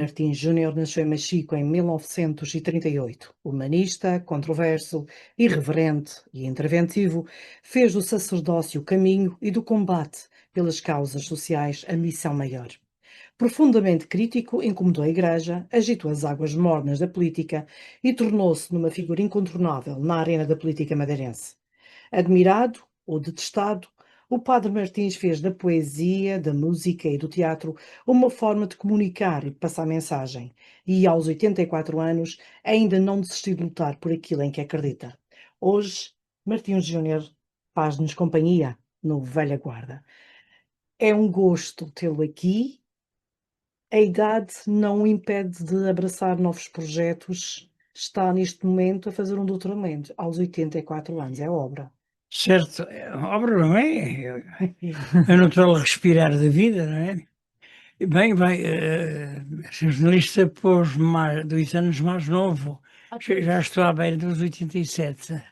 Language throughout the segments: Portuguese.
Martins Júnior nasceu em Machico em 1938. Humanista, controverso, irreverente e interventivo, fez do sacerdócio o caminho e do combate pelas causas sociais a missão maior. Profundamente crítico, incomodou a Igreja, agitou as águas mornas da política e tornou-se numa figura incontornável na arena da política madeirense. Admirado ou detestado, o Padre Martins fez da poesia, da música e do teatro uma forma de comunicar e de passar mensagem, e aos 84 anos ainda não desistiu de lutar por aquilo em que acredita. Hoje, Martins Júnior faz-nos companhia no Velha Guarda. É um gosto tê-lo aqui. A idade não o impede de abraçar novos projetos. Está neste momento a fazer um doutoramento aos 84 anos, é obra. Certo, a obra não é? É natural respirar da vida, não é? Bem, ser jornalista pôs 2 anos mais novo. Já estou à beira dos 87.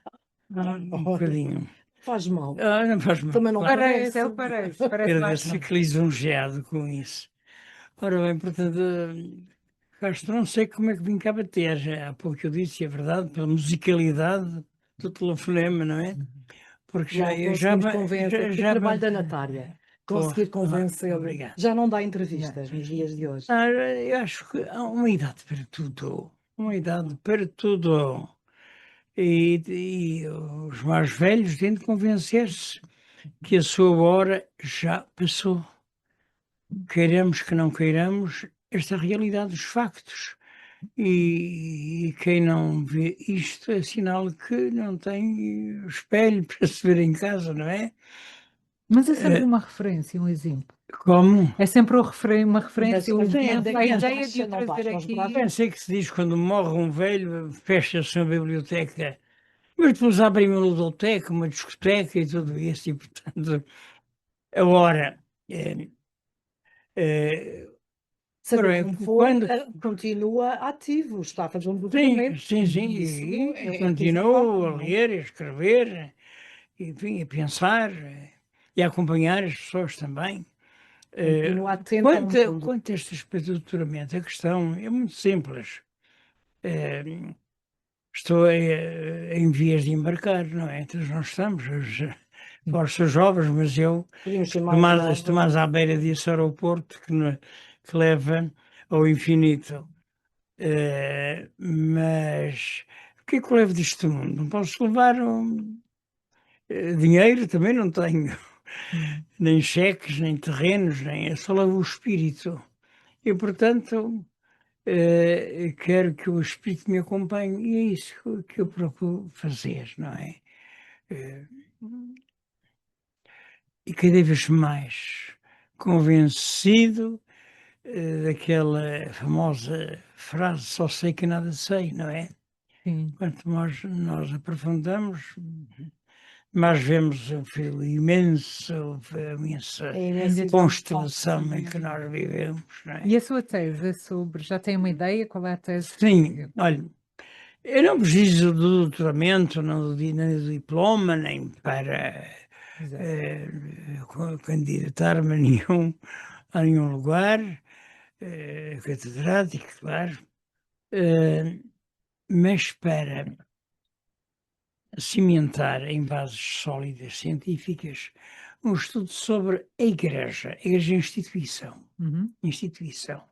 Um bocadinho. Faz mal. Não faz mal. Também não claro. parece. Parece mais mais fico lisonjeado com isso. Ora bem, portanto, Castro, não sei como é que vim cá bater. Há pouco eu disse, é verdade, pela musicalidade do telefonema, não é? Porque Já conseguimos convencer. O trabalho da Natália. Conseguir convencer. Obrigado. Já não dá entrevistas nos dias de hoje. Eu acho que há uma idade para tudo. Uma idade para tudo. E os mais velhos têm de convencer-se que a sua hora já passou. Queiramos que não queiramos, esta é a realidade dos factos. E quem não vê isto é sinal que não tem espelho para se ver em casa, não é? Mas é sempre uma referência, um exemplo. Como? É sempre uma referência, um Mas é exemplo, da a criança, ideia de o não trazer basta, aqui. Pensei que se diz quando morre um velho, fecha-se uma biblioteca, mas depois abrem uma ludoteca, uma discoteca e tudo isso, e portanto, agora, Seja bem, como for, quando... continua ativo, está a fazer um Sim, doutoramento. sim, sim, Isso e é continuo a não é? ler, a escrever, enfim, a pensar e a acompanhar as pessoas também. Continua atento ao mundo. Quanto a este aspecto do doutoramento, a questão é muito simples. Estou em vias de embarcar, não é? Então nós estamos, vós sou jovens, mas eu Podíamos ser estou mais estou novos. mais à beira desse aeroporto que leva ao infinito. Mas o que é que eu levo deste mundo? Não posso levar dinheiro, também não tenho, nem cheques, nem terrenos, nem, eu só levo o espírito. E, portanto, quero que o espírito me acompanhe e é isso que eu procuro fazer, não é? E cada vez mais convencido daquela famosa frase, só sei que nada sei, não é? Sim. Quanto mais nós aprofundamos, mais vemos o fio imenso, a imensa constelação em que nós vivemos, não é? E a sua tese é sobre, já tem uma ideia qual é a tese? Sim, olha, eu não preciso do doutoramento, nem do diploma, nem para candidatar-me a nenhum lugar, catedrático, claro, mas para cimentar em bases sólidas científicas um estudo sobre a Igreja instituição. Uhum. Instituição.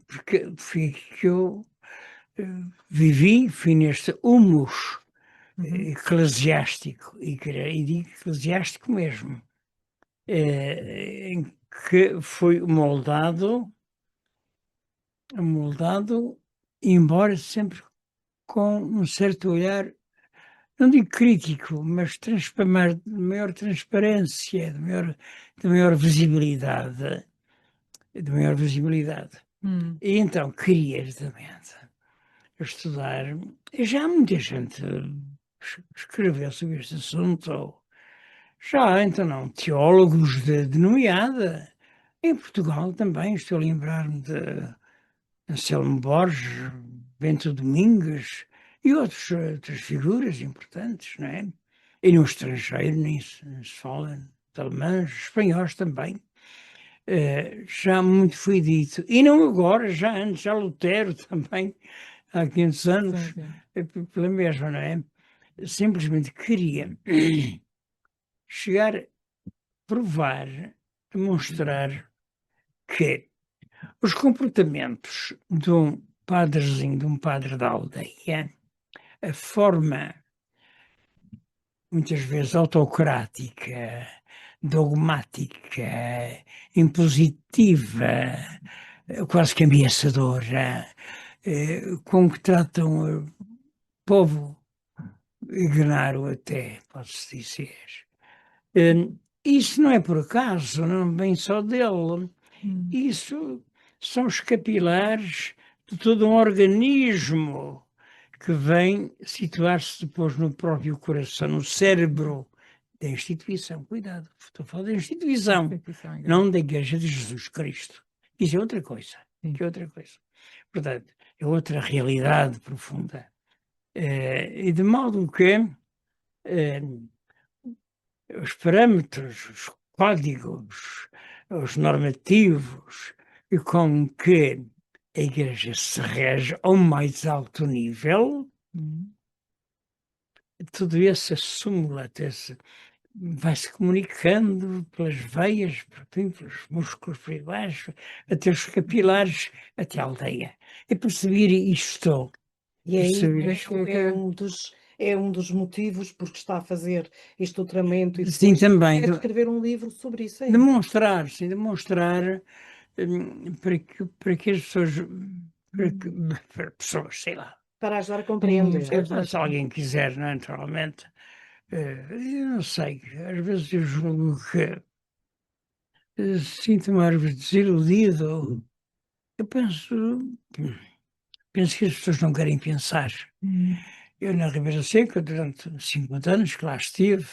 Porque foi que eu vivi, fui neste humus eclesiástico, e digo eclesiástico mesmo, em que foi moldado, embora sempre com um certo olhar, não digo crítico, mas de maior transparência, de maior visibilidade. De maior visibilidade. E então queria exatamente estudar. E já muita gente escreveu sobre este assunto. Já, então não, teólogos de nomeada. Em Portugal também estou a lembrar-me de Anselmo Borges, Bento Domingues e outras figuras importantes, não é? E no estrangeiro nem se fala de alemães, espanhóis também. Já muito foi dito. E não agora, já antes, já Lutero também, há 500 anos, Sim, sim. pela mesma, não é? Simplesmente queria chegar a provar, demonstrar que os comportamentos de um padrezinho, de um padre da aldeia, a forma muitas vezes autocrática, dogmática, impositiva, quase que ameaçadora, com que tratam o povo ignaro até, pode-se dizer. Isso não é por acaso, não vem só dele. Hum. Isso são os capilares de todo um organismo que vem situar-se depois no próprio coração, no cérebro da instituição. Cuidado, estou a falar da instituição, Constituição, igreja. não da Igreja de Jesus Cristo. Isso é outra coisa. Sim. Que é outra coisa. Portanto, é outra realidade profunda. E de modo que os parâmetros, os códigos, os normativos e com que a Igreja se rege ao mais alto nível, Hum. tudo isso, a súmula, vai-se comunicando pelas veias, pelos músculos por aí baixo, até os capilares, até a aldeia. É perceber isto. E é, Perceber. isso é um dos motivos porque está a fazer este doutoramento e Sim, depois também. quer escrever um livro sobre isso. É. Demonstrar, sim, demonstrar para que as pessoas, para pessoas, sei lá, Para ajudar a Sim, compreender. se alguém quiser, não é, naturalmente, eu não sei, às vezes eu julgo que sinto-me às vezes desiludido. Eu penso que as pessoas não querem pensar. Hum. Eu na Ribeira Seca, durante 50 anos que lá estive,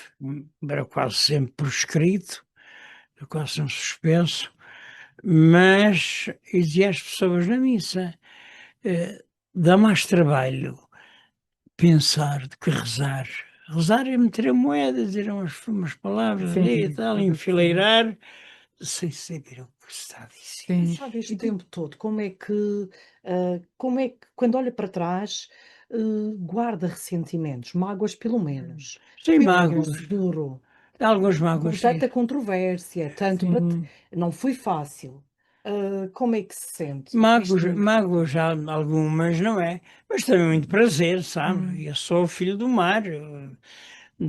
era quase sempre por escrito, quase sempre suspenso, mas dizia às pessoas na missa, dá mais trabalho pensar do que rezar. Rezar é meter a moeda, dizer umas palavras Sim, ali e tal, tudo enfileirar, sem saber o que se está a dizer. Sim. Sabe este tempo todo, como é que, quando olha para trás, guarda ressentimentos, mágoas pelo menos, Sem pelo mágoas, futuro, algumas com mágoas, sim. tanta controvérsia, tanto para Sim. não foi fácil. Como é que se sente? Mágoas já algumas, não é? Mas também muito prazer, sabe? Hum. Eu sou filho do mar, eu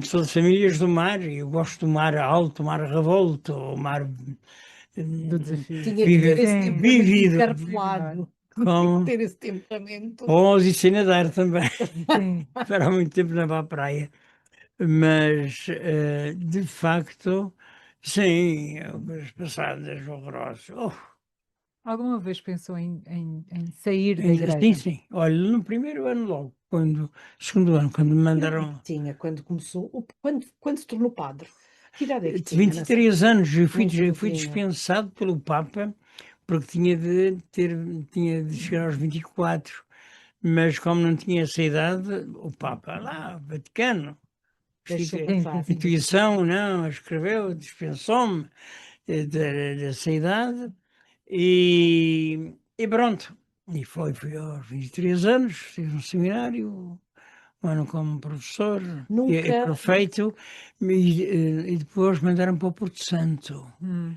sou de famílias do mar, e eu gosto do mar alto, o mar revolto, o mar Do desafio. Tinha que ter esse Sim. temperamento Sim. encarpelado. Tinha que com ter esse temperamento. Onze e sem nadar também. Sim. Para há muito tempo não vou à praia. Mas, de facto, sim, coisas passadas horrorosas. Alguma vez pensou em sair da Sim, igreja? sim. Olha, no primeiro ano logo, segundo ano, quando me Que idade é mandaram. que tinha quando começou, quando se tornou padre? Que idade é que De tinha nessa? 23 anos, eu Muito fui novinho. dispensado pelo Papa, porque tinha de chegar aos 24, mas como não tinha essa idade, o Papa lá, Vaticano, Deixou Institui- Sim, passar. sim, sim. Intuição, não, escreveu, dispensou-me dessa idade, e pronto. E fui aos 23 anos, fiz um seminário, um ano como professor e Nunca, prefeito, e depois mandaram para o Porto Santo. Hum.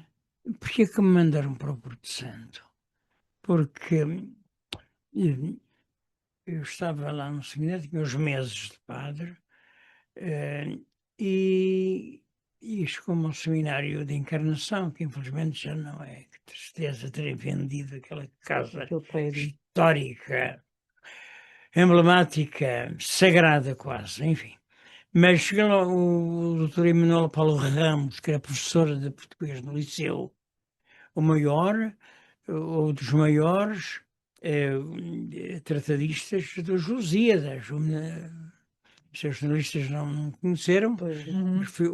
Porquê que me mandaram para o Porto Santo? Porque eu estava lá no seminário, tinha uns meses de padre, eh, e, e chegou-me ao seminário de encarnação, que infelizmente já não é. Que tristeza terem vendido aquela casa aquele prédio. histórica, emblemática, sagrada quase, enfim. Mas chegou lá o doutor Emanuel Paulo Ramos, que era professor de português no liceu, o maior, ou dos maiores, tratadistas dos Lusíadas. Os seus jornalistas não conheceram, Pois. Uhum. mas foi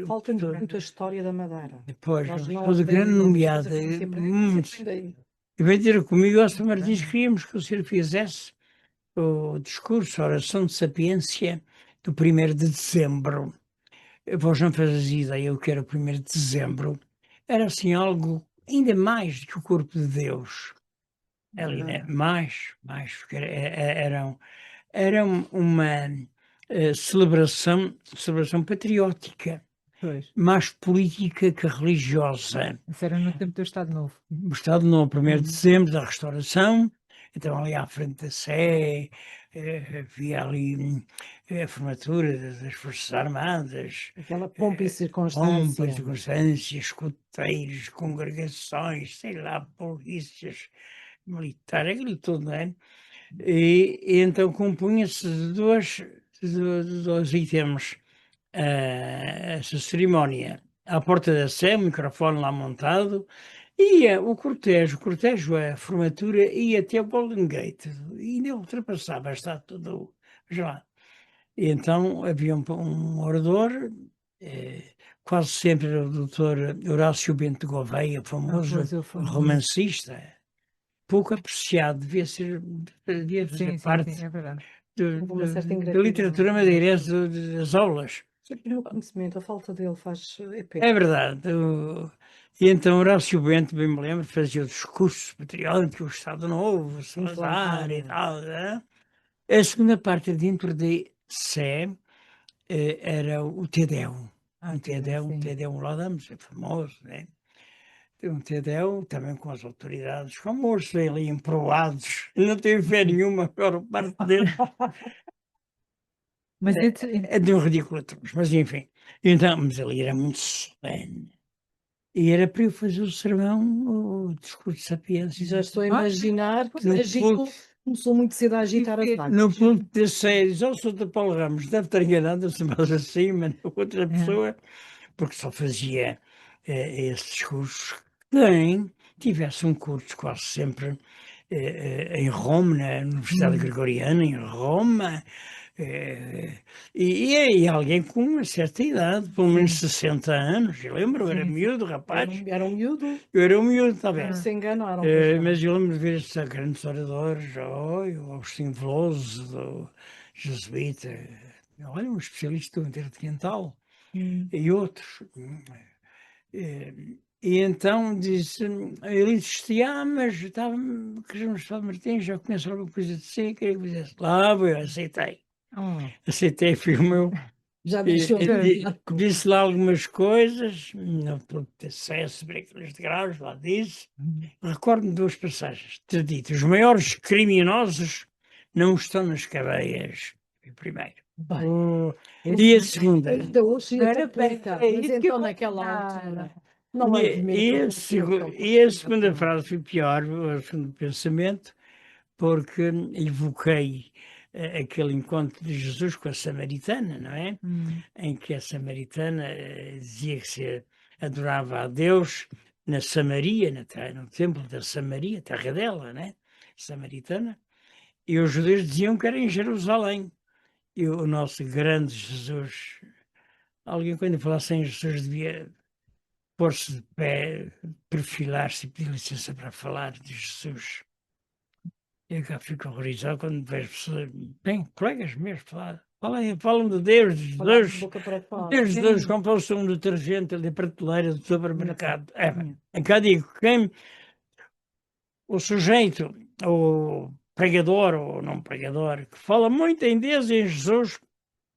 Falta-nos muito a história da Madeira. depois, Nós não toda grande aprendemos, mas nomeada, temos que aprender. muito. E veio ter comigo, Oscar Martins, queríamos que o senhor fizesse o discurso, a oração de sapiência do 1º de dezembro. Vós não fazes ideia o que era o 1º de dezembro. Era assim algo ainda mais do que o corpo de Deus. Ali, né? Mais, porque era uma celebração patriótica, Pois. mais política que religiosa. Isso era no tempo do Estado Novo. O Estado no 1º de Uhum. dezembro da Restauração, então ali à frente da Sé, havia ali a formatura das Forças Armadas, Aquela pompa e pompas, circunstância. circunstâncias, escuteiros, congregações, sei lá, polícias, militares, aquilo tudo, não é? E então compunha-se de dois itens, essa cerimónia. À porta da Sé, o microfone lá montado, ia o cortejo, a formatura, ia até o Golden Gate, e ainda ultrapassava a estátua do João. E então havia um orador, quase sempre era o doutor Horácio Bento Gouveia, famoso Pois, eu famoso. romancista, pouco apreciado, devia fazer Sim, parte é verdade. Houve uma certa da ingratidão. literatura madeirense das aulas. Sempre no conhecimento, a falta dele faz. É É pena. verdade. E então Horácio Bento, bem me lembro, fazia o discurso patriótico, o Estado Novo, Salazar e tal. Né? A segunda parte, dentro de Sé, era o Tedéu. Ah, Um sim. Tedéu Laudamos, é famoso, né? Tem um Tedéu também com as autoridades, famosos ali, emprovados, não tem fé nenhuma, a maior parte deles. Mas É de um ridículo atroz, mas enfim. Então, mas ali era muito solene. E era para eu fazer o sermão, o discurso de sapiência. Já estou a Ah, imaginar que No a Gico começou muito cedo a agitar as Fiquei- águas. No ponto de ser, já o Sr. Paulo Ramos deve estar enganado, se mais assim, mas outra pessoa, porque só fazia esse discurso. Quem tivesse um curso quase sempre em Roma, na Universidade Gregoriana, em Roma, eh, e alguém com uma certa idade, pelo menos 60 anos, eu lembro, eu era Sim. miúdo, rapaz, Era um miúdo, eu era um miúdo, está bem. não se enganaram. pois não. Mas eu lembro de ver estes grandes oradores, o Agostinho Veloso, do jesuíta, olha, um especialista do intercontinental, e outros. Eh, E então disse, ele insistia, mas queríamos falar Martins, já conheço alguma coisa de si, queria que fizesse. Lá, eu aceitei. Oh, Aceitei, fui o meu. Já E, deixou de disse lá algumas coisas, no ponto de acesso, sobre aqueles degraus, lá disse. Recordo-me de duas passagens. Ter dito, os maiores criminosos não estão nas cadeias. Foi o primeiro. bem. E a segunda. Ainda hoje Não ia era te bem, aplicar, é mas isso que eu então vou naquela falar. altura não admito E a, que segu- e a segunda frase foi pior, o segundo pensamento, porque evoquei aquele encontro de Jesus com a samaritana, não é? Em que a samaritana dizia que se adorava a Deus na Samaria, no templo da Samaria, terra dela, né? Samaritana, e os judeus diziam que era em Jerusalém. E o nosso grande Jesus, alguém quando falasse em Jesus devia pôr-se de pé, perfilar-se e pedir licença para falar de Jesus. Eu cá fico horrorizado quando vejo pessoas, bem, colegas meus, falam de Deus, de falar de Jesus, boca para fora. Deus, Sim. Deus, comprou-se um detergente ali, prateleira do supermercado. Cá digo, o sujeito, o pregador ou não pregador, que fala muito em Deus e em Jesus,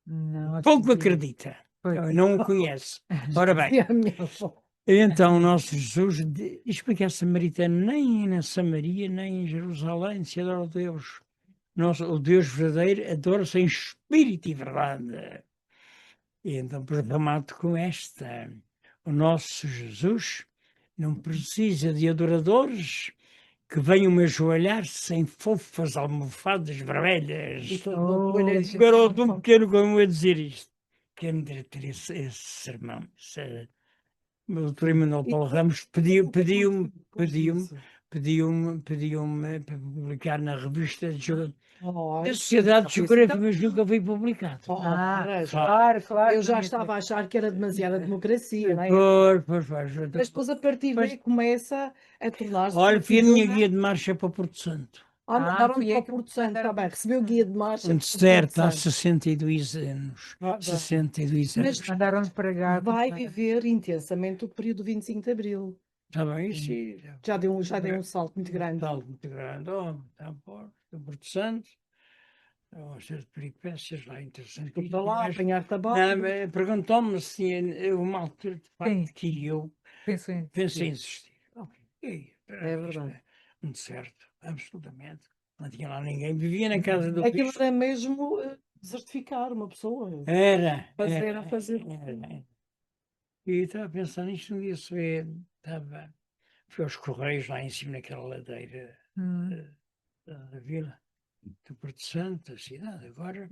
Não pouco acredito. acredita, Pois. não o conhece. Ora bem, E a minha avó. então o nosso Jesus explica a samaritana, nem na Samaria, nem em Jerusalém se adora a Deus. O Deus verdadeiro adora-se em espírito e verdade. E então, por remato com esta, o nosso Jesus não precisa de adoradores que venham ajoelhar-se em fofas almofadas vermelhas. E todo Oh, o olho Um garoto um pequeno como eu a dizer isto. Quem deve ter esse sermão? O doutor Emanuel Paulo Ramos pediu-me para publicar na revista da Sociedade de Geografia, mas nunca foi publicado. claro. Eu já estava a achar que era demasiada democracia, não é? Pois. Mas depois a partir daí começa a tornar-se Olha, uma fui a minha figura. guia de marcha para Porto Santo. Mandaram-te fui para eu o que Porto Santo, está mandaram bem. para Recebeu o guia de marcha para o Porto Certo, há Santo. 62 anos. Bem. 62 anos. Mandaram-me pregar. Vai viver intensamente o período 25 de Abril. Estava isso e Já deu um salto muito grande. salto muito grande. Oh, está do Porto Santo, uma série de peripécias lá interessantes. Fui para lá, apanhar tabaco. Perguntou-me se tinha uma altura de Sim. facto que eu Penso em pensei em desistir. desistir. Ok, É verdade. muito certo, absolutamente. Não tinha lá ninguém. Vivia na casa do Aquilo bispo. era mesmo desertificar uma pessoa. Era. Fazer. Era. E estava a pensar nisto um dia se vê, fui aos Correios lá em cima naquela ladeira Hum. da vila do Porto Santo, da cidade agora.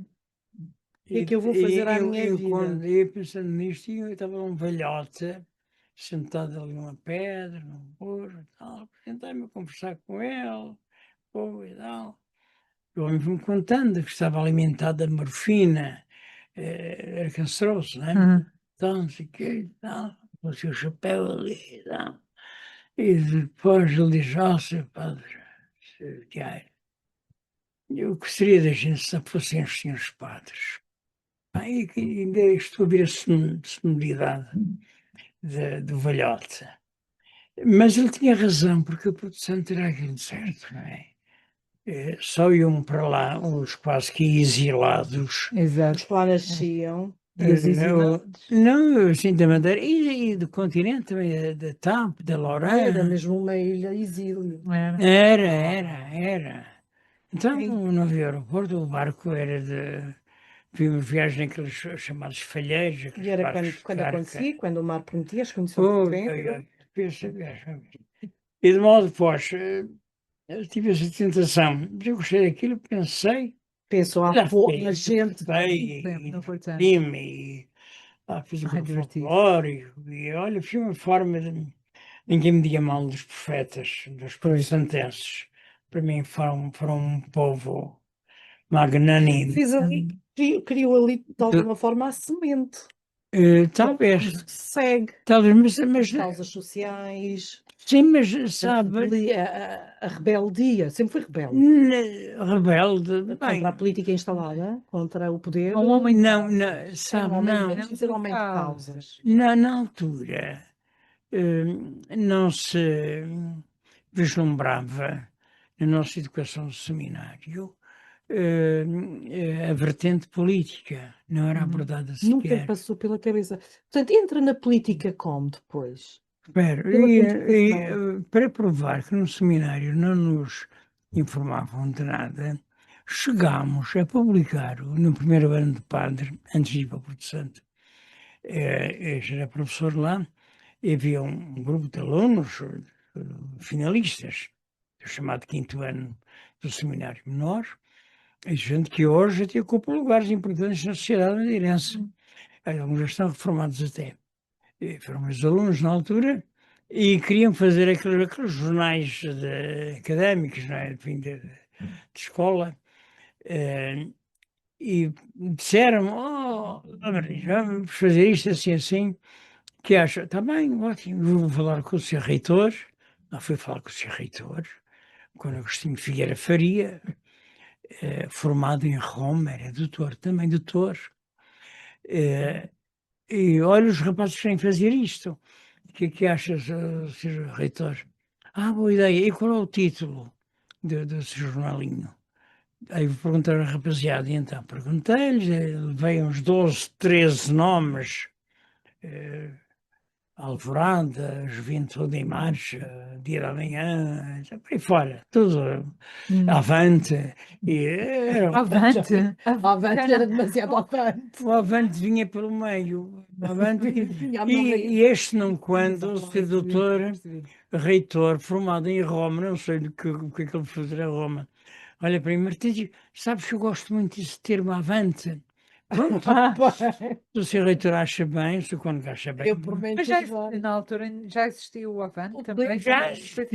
O que é que eu vou fazer à minha vida? Quando ia pensando nisto, eu estava um velhote sentado ali numa pedra, num burro e tal, tentei-me conversar com ele, e tal. O homem foi-me contando que estava alimentado a morfina, era canceroso, não é? Hum. Então, não sei o quê, e tal, com o seu chapéu ali e tal. E depois ele diz, ó, Sr. Padre, Sr. Diário, eu gostaria da gente se fossem os senhores padres. Aí que ainda estou a ver a sonoridade do velhote. Mas ele tinha razão, porque o Porto Santo era aquilo certo, não é? Só iam para lá os quase que exilados. Os Exato. que lá nasciam. E os Não, exilados? não, assim, da Madeira e do continente também, da TAP, da Era Lorena. mesmo uma ilha exílio. Era. Então não havia aeroporto, o barco era de. Vimos viagem naqueles chamados falheiros, E aqueles era barcos de quando carga. acontecia, quando o mar prometia as condições de Oi, vento. pensa, viagem. E de modo depois, eu tive essa tentação, mas eu gostei daquilo, pensei, Pensou, já a gente. estudei Sempre no Porto Santo. e fiz o Ai, curso divertido. folclórico e olha, foi uma forma de. Ninguém me diga mal dos profetas, dos protestantenses. Para mim foram um povo magnânimo. Fiz ali, criou ali de alguma forma a semente. Talvez, Isso que se segue. mas As causas sociais, sim, mas sabe, a rebeldia, sempre foi rebelde. rebelde, Contra a bem, política instalada, contra o poder. Um homem de não, causas. sabe, Vamos dizer homem de causas. na altura não se vislumbrava na nossa educação do seminário a vertente política, não era abordada Nunca lhe sequer. passou pela cabeça. Portanto, entra na política como depois? Espera, Pela comunicação. para provar que no seminário não nos informavam de nada, chegámos a publicar no primeiro ano de padre, antes de ir para o Porto Santo, eu já era professor lá, e havia um grupo de alunos finalistas, do chamado quinto ano do seminário menor, e gente que hoje até ocupa lugares importantes na sociedade madeirense. Alguns já estão reformados até. Foram meus alunos na altura e queriam fazer aqueles jornais académicos, não é? Enfim, de escola. E disseram, Maria, vamos fazer isto assim, assim, que acha, está bem, ótimo, vou falar com o Sr. Reitor. Lá fui falar com o Sr. Reitor, com o Agostinho Figueira Faria, formado em Roma, era doutor, também doutor. E olha, os rapazes querem fazer isto. O que é que achas, Sr. Reitor? Boa ideia. E qual é o título do seu jornalinho? Aí vou perguntar à rapaziada, e então perguntei-lhes, veio uns 12, 13 nomes, Alvorada, Juventude em Marcha, Dia da Manhã, por aí fora, tudo avante. E Avante. Avante era demasiado avante. o avante vinha pelo meio, o avante, e este não quando, o ser doutor, reitor, formado em Roma, não sei o que é que ele foi fazer a Roma. Olha para mim, Martins, sabes que eu gosto muito desse termo avante. Pronto, o seu reitor acha bem, o seu cônego acha bem. Eu por mim Mas tudo bem. na altura já existia o Avante também. Já existia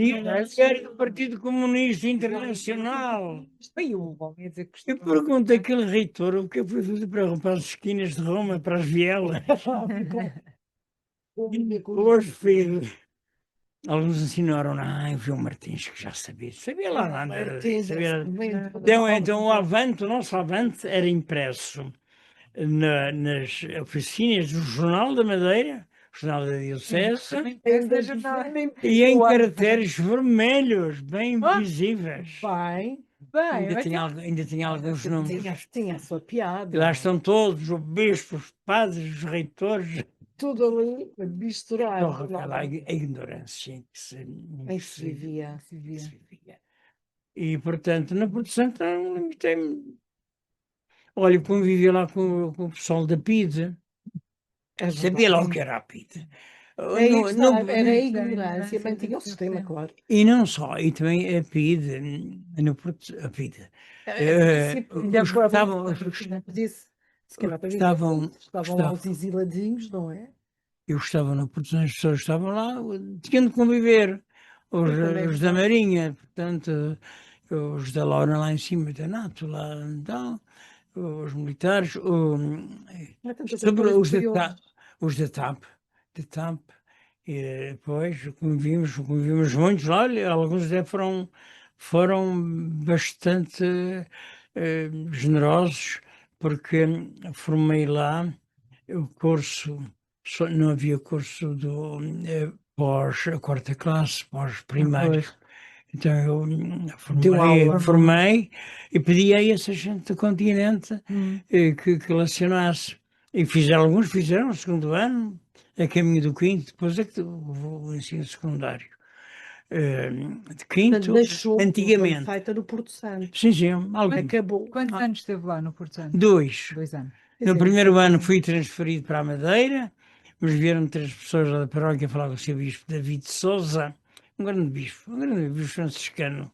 era do Partido Comunista Internacional. Bem, o homem ia dizer que Eu gostava. pergunto àquele reitor o que eu fui fazer para as esquinas de Roma, para as vielas. Hoje fiz. Alguns ensinaram, o João Martins, que já sabia lá nada. Então o Avante, o nosso Avante era impresso nas oficinas do Jornal da Madeira, jornal da Diocese, Essa jornada. e em O ano. caracteres vermelhos, bem Ah, visíveis. Bem, Bem, Ainda tinha alguns números. tinha a sua E piada. lá estão todos, os bispos, os padres, os reitores. Tudo ali misturado. Aquela ignorância em que Em que se vivia. se vivia. E, portanto, na Porto eu limitei-me. Olha, convivi lá com o pessoal da PIDE, É sabia lá o verdade. que era a PIDE. Aí No- está, no- era a a ignorância, ignorância mantinha o do seu sistema, tempo. claro. E não só, e também a PIDE, no Porto, a PIDE. Ainda Os que estavam, Disse, se calhar para dizer, estavam, estavam lá os exiladinhos, não é? eu estava no Porto, as pessoas estavam lá, tinham de conviver. Os, Eu também os da gostava. Marinha, portanto, os da Laura lá em cima, da NATO, lá então, os militares, Há tanta coisa sobre para os da, curioso. os da TAP, e depois convivemos muitos lá, olha, alguns até foram bastante generosos, porque formei lá o curso, não havia curso do pós a quarta classe, pós primário. Pois. Então eu Deu aula. formei e pedi a essa gente do continente Hum. que relacionasse. E alguns fizeram o segundo ano, a caminho do quinto, depois é que o ensino secundário. De Portanto, quinto, deixou antigamente. feita no Porto Santo. Sim, sim, Acabou. Quantos anos esteve lá no Porto Santo? 2. 2 anos. No primeiro ano fui transferido para a Madeira, mas vieram 3 pessoas lá da paróquia falar com o seu bispo David de Souza, um grande bispo franciscano,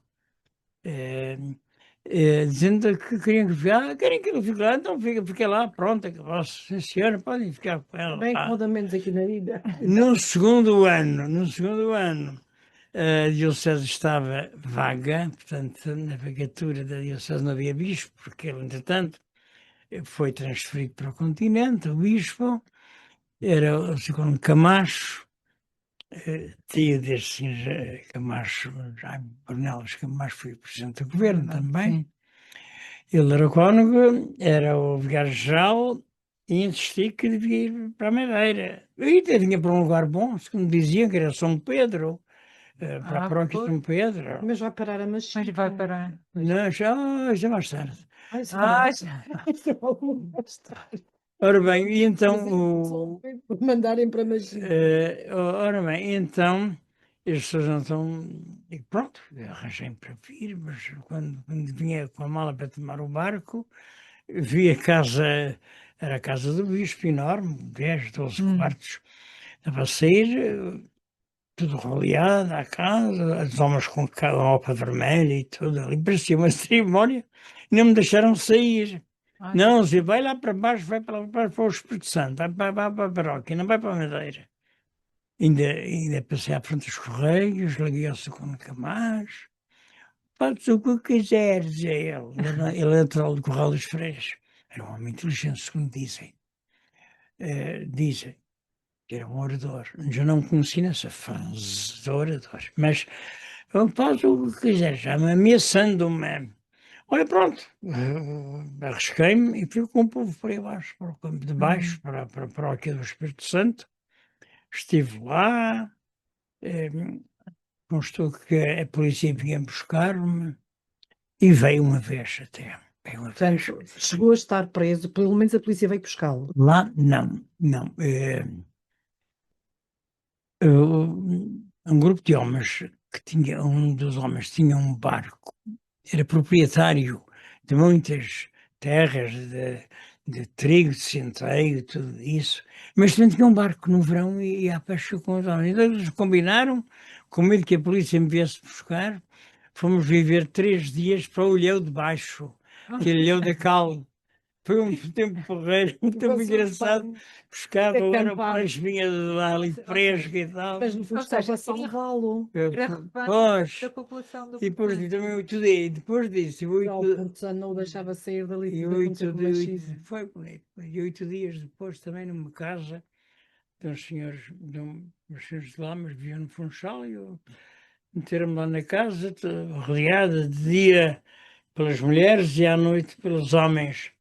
dizendo que queriam que ficar, querem que eu fique lá, então fica lá, pronto, acabou, sim senhora, podem ficar com ela. Bem menos aqui na vida. No segundo ano, a diocese estava vaga, portanto, na vacatura da diocese não havia bispo, porque ele, entretanto, foi transferido para o continente, o bispo, era o segundo Camacho, tio deste senhor Camacho, Jaime Ornelas Camacho, foi o presidente do governo também. Sim. Ele era o cônego, era o vigário-geral e insisti que devia ir para a Madeira. E até vinha para um lugar bom, segundo diziam, que era São Pedro, para a paróquia de pois. São Pedro. Mas vai parar a Mas machine. vai parar. Não, já mais tarde. Ai, Ah, mais tarde. Ora bem, e então Por mandarem para a machine. ora bem, então as pessoas não estão. E pronto, arranjei para vir, mas quando vinha com a mala para tomar o barco, vi a casa, era a casa do bispo, enorme, 10, 12 quartos. Estava a sair, tudo rodeado, a casa, as homens com a roupa vermelha e tudo ali, parecia uma cerimónia, não me deixaram sair. Não, Zé, vai lá para baixo, vai para o Espírito Santo, vai para a paróquia, não vai para a Madeira. Ainda passei à frente dos Correios, liguei ao segundo Camacho, faz o que quiseres, dizia ele. Ele é natural do Corral dos Freixos. Era um homem inteligente, segundo dizem. Dizem que era um orador. Eu não conheci nessa fase de orador, mas faz o que quiseres, já me ameaçando-me. Olha, pronto, arrisquei-me e fui com o povo por aí abaixo, para o campo de baixo, para a paróquia do Espírito Santo. Estive lá, constou que a polícia vinha buscar-me e veio uma vez até. Portanto, chegou a estar preso, pelo menos a polícia veio buscá-lo. Lá, não. Um grupo de homens um dos homens tinha um barco, era proprietário de muitas terras de trigo, de centeio, tudo isso, mas também tinha um barco no verão e ia à pesca com os homens. Então eles combinaram, com medo que a polícia me viesse buscar, fomos viver 3 dias para o Ilhéu de Baixo, que é o Ilhéu da Cal. Foi um tempo porreiro, um tempo engraçado. Pescava, era o peixe, vinha ali fresco e tal. Mas no fundo estava a salvá-lo. Pois, da população do e depois Porto. também depois disso, O Porto Santo não o deixava sair dali. e Tudo aconteceu com machismo. foi bonito. E 8 dias depois também numa casa de uns senhores de lá, mas viviam no Funchal, e eu meteram-me lá na casa, rodeada de dia pelas mulheres e à noite pelos homens.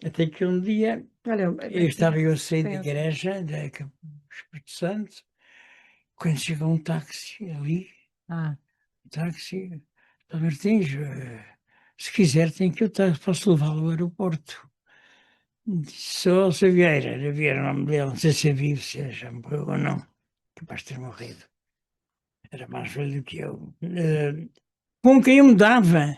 Até que um dia Olha, Estava eu a sair da Pensa. igreja, da Espírito Santo, quando chegou um táxi ali, Ah, táxi, São Martins, se quiser tem que eu posso levá-lo ao aeroporto. Disse, sou Vieira, era Vieira o nome dele, não sei se é vivo, se já morreu ou não, capaz de ter morrido. Era mais velho do que eu. Com quem eu me dava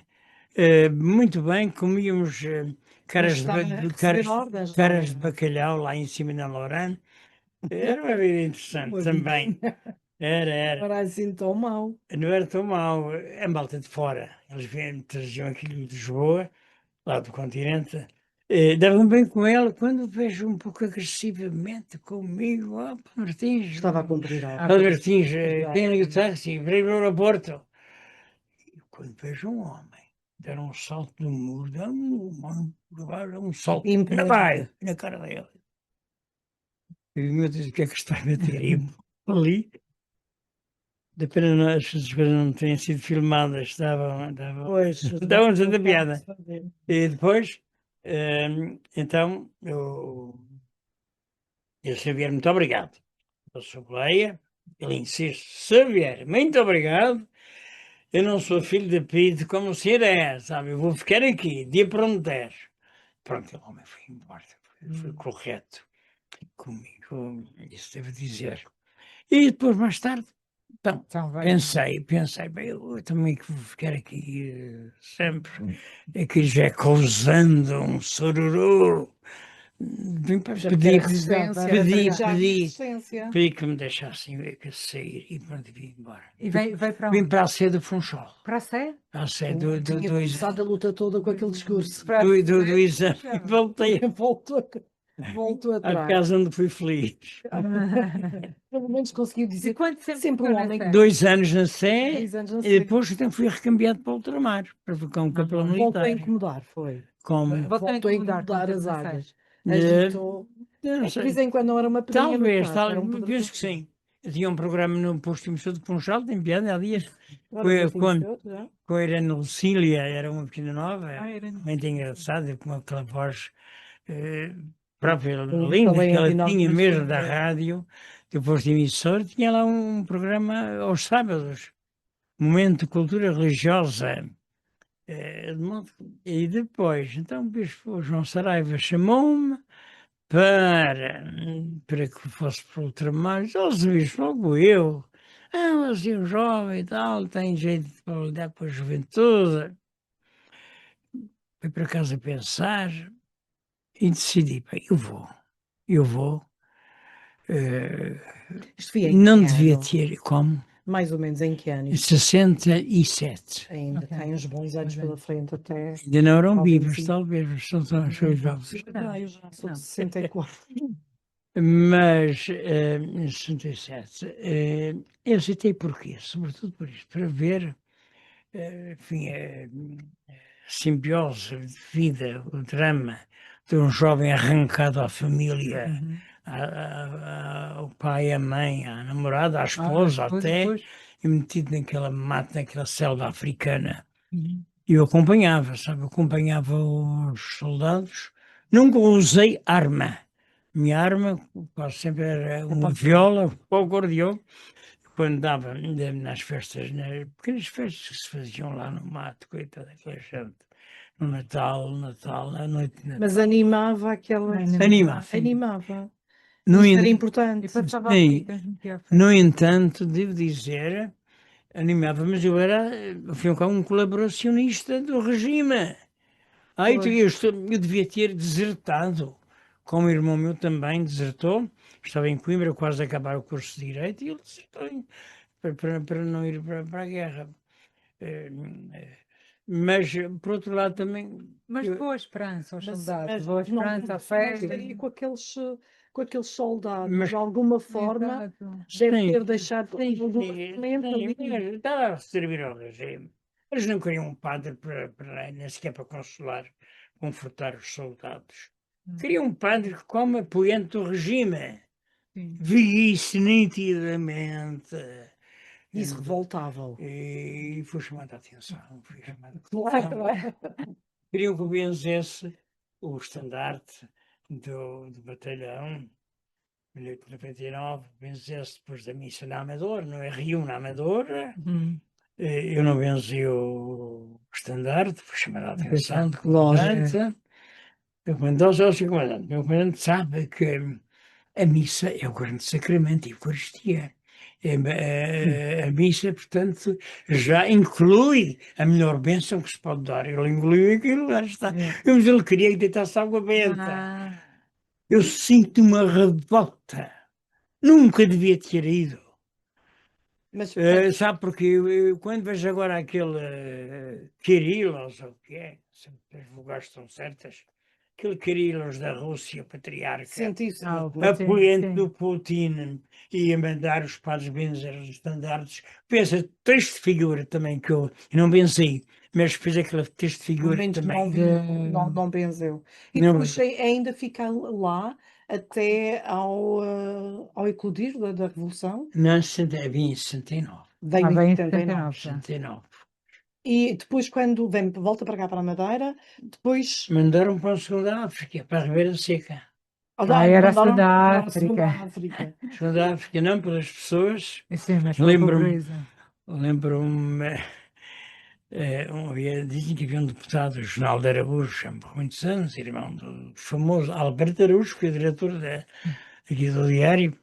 muito bem, comíamos mas caras, estava a de, receber caras, ordens, não caras de era? bacalhau lá em cima na Lorane. Era uma vida interessante Uma também. vidinha. Era. Não era assim tão mau. Não era tão mau. A malta de fora, eles traziam aquilo de Lisboa, lá do continente. Dava-me bem com ele quando vejo um pouco agressivamente comigo. Oh, Pá Martins, Estava a cumprir ordens. Pá Martins, Exato. tem ali o táxi, veio no aeroporto. E quando vejo um homem dar um salto do muro, dá um salto, ainda vai, na cara dele. E meu Deus, o que é que está a meter aí ali? Da pena as coisas não terem sido filmadas, Pois, estavam não tanta pode piada. fazer. E depois, então, eu Xavier, muito obrigado pela sua boleia. Ele insiste, Xavier, muito obrigado. Eu não sou filho de Pito como o senhor é, sabe? Eu vou ficar aqui, dia para onde der. Pronto, o homem foi embora, foi correto comigo, isso devo dizer. E depois, mais tarde, então, então vai. pensei, bem, eu também que vou ficar aqui sempre, aqui já causando um sururu. Vim para Já pedir, quer resistência. Já resistência. pedi que me deixassem sair e pronto, vim embora. E veio para Vim onde? para a sede do Funchal, Para a Sé? para a sede Tinha começado a luta toda com aquele discurso. Para a do Sé? exame e voltei Voltou à atrás. casa onde fui feliz. Pelo menos conseguiu E dizer quanto tempo sempre ficou um na homem Sé? 2 anos na Sé 2 anos na e Sé. depois então fui recambiado para ultramar, para ficar um capelão Voltou a militar. incomodar, foi. Como, Voltou a Voltou a incomodar quanto incomodar tempo as na Sé? águas. eh, Agitou. eu não É que de sei, vez em quando não era uma pedrinha no talvez, saco, era um penso que sim. Eu tinha um programa no posto de emissor de Funchal, tem piada, há dias, Ora, foste emissor, já? com a Irene Lucília, era uma pequena nova, Ah, era muito engraçada, com aquela voz eh, própria, Eu linda, falei que em ela final tinha de mesmo da rádio, do posto de emissor, tinha lá um programa aos sábados, Momento de Cultura Religiosa. E depois, então o Bispo João Saraiva chamou-me para que fosse para o ultramar. Os bispos, logo eu. Ah, assim, um jovem e tal, tem jeito para lidar com a juventude. Fui para casa pensar e decidi, bem, eu vou. eh, Isto foi em não que devia ano? ter, como? Mais ou menos em que ano? Em 67. Ainda Ok. tem uns bons anos Pois é. pela frente até Ainda não eram ao vivas, 25. talvez, mas são jovens. Eu já sou de Não. 64. Mas, em 67, eu aceitei porquê? Sobretudo por isto, para ver, enfim, a simbiose de vida, o drama de um jovem arrancado à família, Uhum. ao pai, à mãe, à namorada, à esposa até, Depois. e metido naquela mata, naquela selva africana. Uhum. E eu acompanhava, sabe? Eu acompanhava os soldados. Nunca usei arma. Minha arma quase sempre era uma viola ou acordeão. Quando dava nas festas, nas pequenas festas que se faziam lá no mato, coitada daquela gente. No Natal, na noite de Mas Natal. animava aquela. Animava. Sim. Animava. No, Isto era en- importante. E passava a sim, transmitir a festa. no entanto, devo dizer, animava, mas eu era, ao fim e ao cabo, um colaboracionista do regime. Então Pois. eu devia ter desertado, como o irmão meu também desertou, estava em Coimbra, quase a acabar o curso de Direito, e ele desertou para não ir para a guerra. Eh, eh, Mas, por outro lado, também. Mas boa esperança aos soldados, boa Mas não esperança à mas festa. aí com aqueles soldados, Mas, de alguma forma, Exato. deve sim, ter deixado algum sim, elemento ali. mas estava a servir ao regime. Eles não queriam um padre nem sequer para consolar, confortar os soldados. Queriam um padre como apoiante do regime. Sim. Vi isso nitidamente. Isso revoltava-o. E fui chamado a atenção. Fui chamado a Claro, atenção. Queriam que eu benzesse o estandarte do batalhão, 1899, venceu-se depois da missa na Amadora, no R1 na Amadora. Uhum. Eu não venci o estandarte, fui chamado a atenção de Lógico. comandante. O comandante é o seu comandante. O comandante sabe que a missa é o grande sacramento, a Eucaristia. A missa, portanto, já inclui a melhor bênção que se pode dar. Ele incluiu aquilo, lá está. É. Mas ele queria que deitasse água benta. Ah, Eu sinto uma revolta. Nunca devia ter ido. Mas Sabe porque eu quando vejo agora aquele Quirilos, ou o que é, sempre as vogais estão certas, aquele Quirilos da Rússia, patriarca, sentiu-se o muito. Putin, apoiante sim. do Putin, e a mandar os padres benzer os estandartes. Pensa, triste figura também que eu não pensei, mas fez aquela triste Pelo figura menos também. não viu, não benzeu. E Não, depois ainda fica lá até ao eclodir da Revolução, não, havia em 69. veio em Bem em 79. 79 já. 69. E depois, quando volta para cá, para a Madeira, depois Mandaram para a segunda África, para a Ribeira Seca. Era a mandaram segunda para a segunda África. África. Segunda África não, pelas pessoas. Sim, mas pela Lembro-me, pobreza. lembro-me, dizem que havia um deputado do Jornal de Araújo, há muitos anos, irmão do famoso Alberto Araújo, que é diretor aqui do Diário.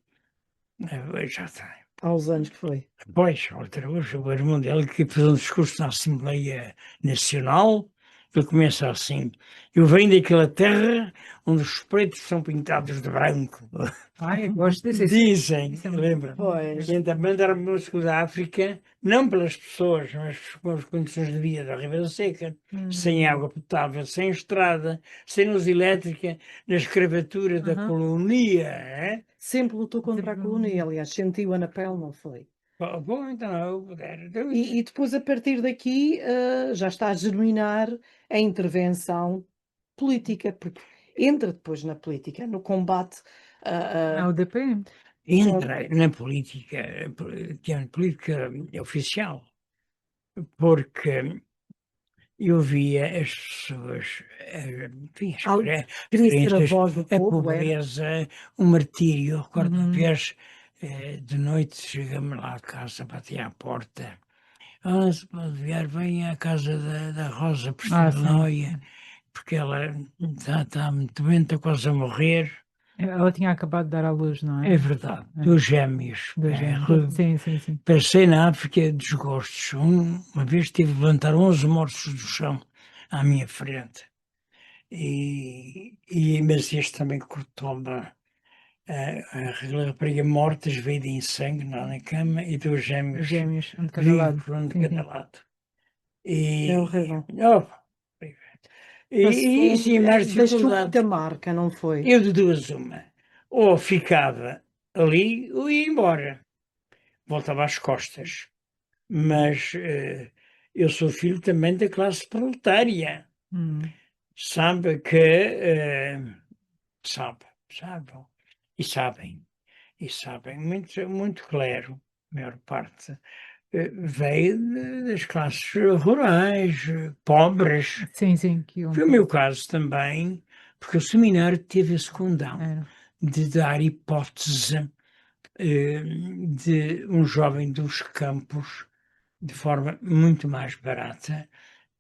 Já está. Há uns anos que foi. Pois, Alberto Araújo, o irmão dele, que fez um discurso na Assembleia Nacional. Ele começa assim: eu venho daquela terra onde os pretos são pintados de branco. Ai, eu gosto disso. Dizem, Isso é muito lembra? Pois. E então mandaram-me para o sul da África, não pelas pessoas, mas com as condições de vida da Ribeira Seca, sem água potável, sem estrada, sem luz elétrica, na escravatura da Aham. colonia. Sempre lutou contra a Sempre- colonia, aliás, sentiu-a na pele, não foi? Bom, então eu puder. Então, E depois, a partir daqui, já está a germinar a intervenção política, porque entra depois na política, no combate Ah, o DP? entra na política, que é uma política oficial, porque eu via as pessoas, enfim, queria ser a diferenças, voz do a povo, era. pobreza, o martírio. Eu recordo uma Uhum. vez, de noite, chegamos lá a casa, bati à porta. Ah, se pode ver, vem à casa da Rosa Porcelanoia, porque ela está muito bem, está quase a morrer. Ela tinha acabado de dar à luz, não é? É verdade, É. dos gêmeos. Dos gêmeos. Sim, sim, sim. Passei na África desgostos. Uma vez tive de levantar 11 mortos do chão à minha frente. Mas este também cortou-me. A rapariga mortas, veio em sangue na cama, e dois Os gêmeos gêmeos, um de cada lado. vivos, um de Sim, cada sim. lado. É horrível. Oh, sim, mais Deixou muita dificuldade. marca, não foi? Eu de duas uma. Ou ficava ali ou ia embora. Voltava às costas. Mas eu sou filho também da classe proletária. Hum. Sabe que sabem e sabem e sabem muito muito clero, a maior parte veio das classes rurais, pobres. Sim, sim. Que Foi o meu caso também, porque o seminário teve esse condão era. de dar hipótese de um jovem dos campos, de forma muito mais barata,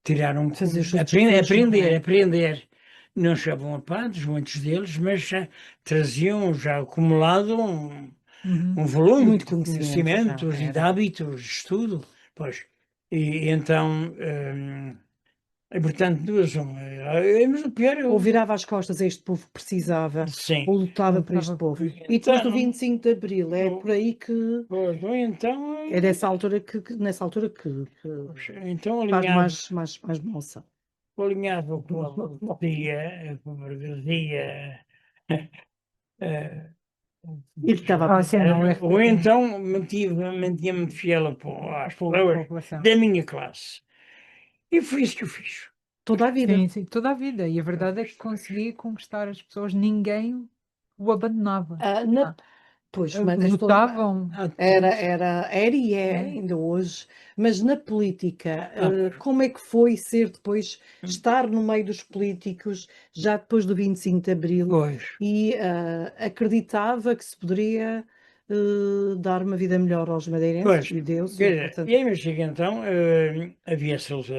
tirar um Fazer os curso, seus estudos, não é? aprender. Não chegavam a padres, muitos deles, mas já traziam já acumulado Uhum. um volume Muito de conhecimento, já conhecimentos e de era. hábitos de estudo. Pois. E então, portanto, duas, uma. Mas o pior é Ou virava as costas a este povo que precisava, sim. ou lutava por este povo. E depois do Então, 25 de Abril, é por aí que pois, ou então, é nessa altura nessa altura que então faz alinhava, mais moça. alinhava com com a burguesia, eh, E ficava Sim, não, o ou RTP. então mantinha-me fiel às pessoas População. da minha classe. E foi isso que eu fiz. toda a vida. Sim, sim, toda a vida. E a verdade é que consegui conquistar as pessoas, ninguém o abandonava. Ah, Pois, mas estou Votavam? era e é É? ainda hoje, mas na política, Ah, como é que foi ser depois Hum. estar no meio dos políticos, já depois do 25 de Abril, Pois, e acreditava que se poderia dar uma vida melhor aos madeirenses, pois, e deu-se, quer e dizer, portanto, e aí me chega então, havia-se os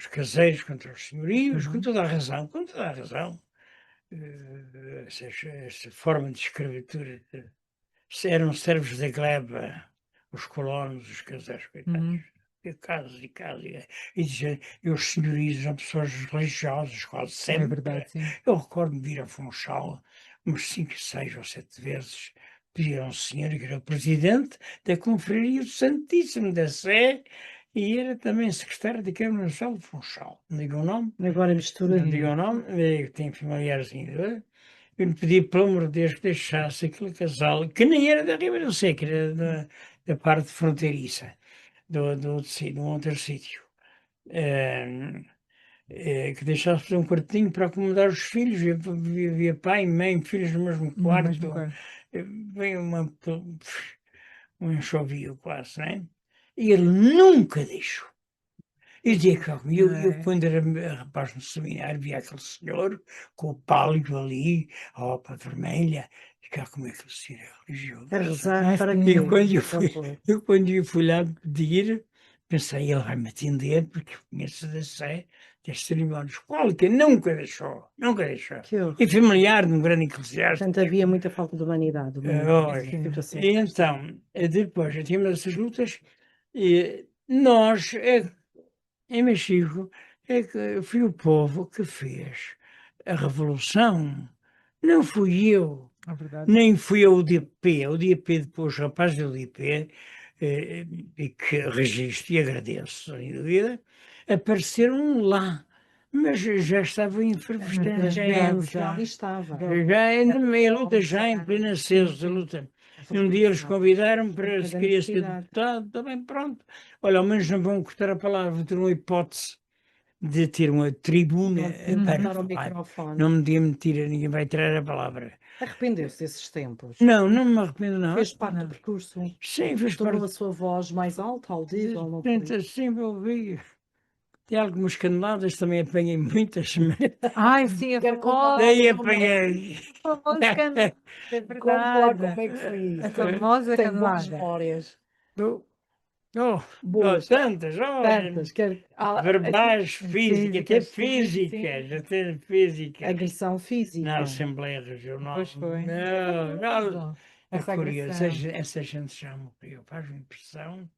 caseiros contra os senhorios, com Uhum. toda a razão, com toda a razão. Essa forma de escravatura, eram servos da gleba, os colonos, os caseiros, coitados. Uhum. E casas e casas, e os senhorios eram pessoas religiosas, quase É sempre. verdade, sim. Eu recordo-me de ir a Funchal umas 5, 6 ou 7 vezes, pedir a um senhor que era o presidente da Confraria do Santíssimo da Sé e era também secretário da Câmara Municipal de Funchal. Não digo o nome, agora mistura. não digo o nome, tenho familiares ainda. Eu lhe pedi, pelo amor de Deus, que deixasse aquele casal, que nem era da Ribeira do Seca, era da parte fronteiriça, de um outro sítio. Eh, que deixasse fazer um quartinho para acomodar os filhos, havia pai, mãe, filhos no mesmo No mesmo quarto, quarto. veio um enxovio quase, não é? E ele nunca deixou. E dizia que eu É. quando era rapaz no seminário, via aquele senhor com o pálio ali, a roupa vermelha, e cá como é que o senhor é religioso? A rezar Ah, para sim. quê? Eu quando eu fui lá pedir, pensei, ele vai me atender, porque eu conheço da Sé, destes cerimónios. Qual que nunca deixou, nunca deixou. Que horror. E familiar de um grande eclesiástico. Portanto, havia muita falta de humanidade, Olha, nessa situação. e então, depois eu tínhamos essas lutas, e nós, em Mexico, é que foi o povo que fez a revolução. Não fui eu, É verdade. nem fui a UDP. A UDP, depois, os rapazes da UDP, e que registro e agradeço, sem dúvida, apareceram lá. Mas já estava em efervescência. Já ali estava. A luta já em plena aceso, a luta. E um dia eles convidaram para se queria ser deputado, também pronto. Olha, ao menos não vão cortar a palavra, ter uma hipótese de ter uma tribuna para Dar ao falar. microfone. Não me diga mentira, ninguém vai tirar a palavra. Arrependeu-se desses tempos? Não, não me arrependo, não. Fez parte do Não. percurso? Sim, fez Tornou a parte. sua voz mais alta, audível, não foi? Tenta sempre ouvir. Tem algumas caneladas, também apanhei muitas, mas Ai, sim, a Quero famosa. daí apanhei. Famosa canelada. É Conte lá verdade. como é que foi A isso. famosa Tem boas canelada. memórias. Oh, oh, Boas. tantas, olha. Tantas. Verbais, Físicas. até física. Agressão Na física. Assembleia Regional. Pois foi. Não, não. É Essa curioso, agressão. essa gente já morreu. Faz-me impressão,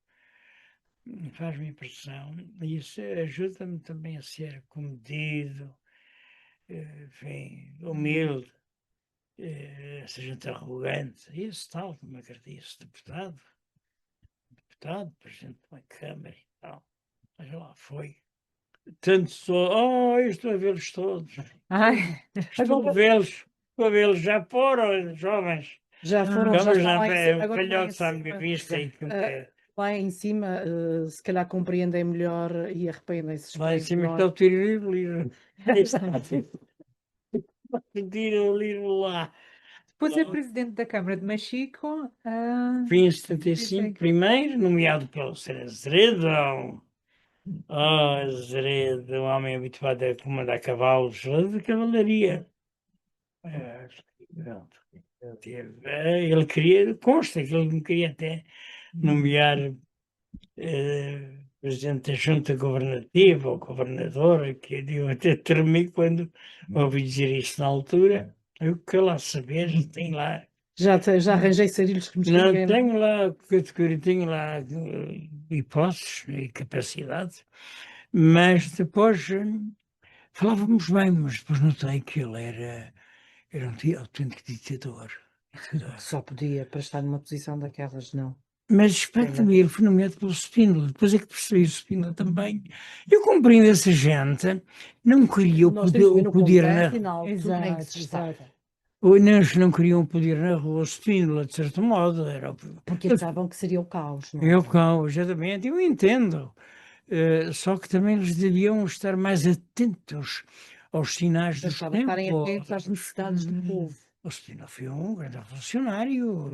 faz-me impressão. E isso ajuda-me também a ser comedido, enfim, humilde. Essa gente arrogante. E esse tal, como é que disse, deputado, presidente de uma Câmara e tal. Mas lá foi. Tanto só, estou a vê-los todos. Ai, Estou a vê-los, já foram, jovens. Já foram, já Vamos estão lá, lá em cima. Agora lá em velhotes à minha cima. vista e que Lá em cima, se calhar compreendem melhor e arrependem-se. lá em esperemos cima nós. está o tiro livre. Tiro livre lá. depois é presidente da Câmara de Mexico. Fim em 75, primeiro, nomeado pelo Sr. Azeredo. Azeredo, um homem habituado a comandar cavalos de cavalaria. Pronto. Ele queria, consta que ele me queria até nomear presidente da junta governativa ou governadora, que eu até tremi quando ouvi dizer isso na altura. Eu que lá saber, tem lá. Já arranjei sarilhos que me Não expliquem. tenho lá categoria, tenho lá hipóteses e capacidade, mas depois falávamos bem, mas depois notei que ele era um autêntico ditador. Só podia para estar numa posição daquelas, não. Mas espeta-me, ele foi nomeado pelo Spínola, depois é que percebi o Spínola também. Eu compreendo essa gente, não queria Nós temos que ver o no poder contexto e na na altura em que se está. ou não queriam o poder na rua, o Spínola, de certo modo, era Porque achavam que seria o caos, não é? eu cá, exatamente, eu entendo. Só que também eles deviam estar mais atentos aos sinais dos Estava estarem tempos. atentos às necessidades do povo. O Spínola foi um grande revolucionário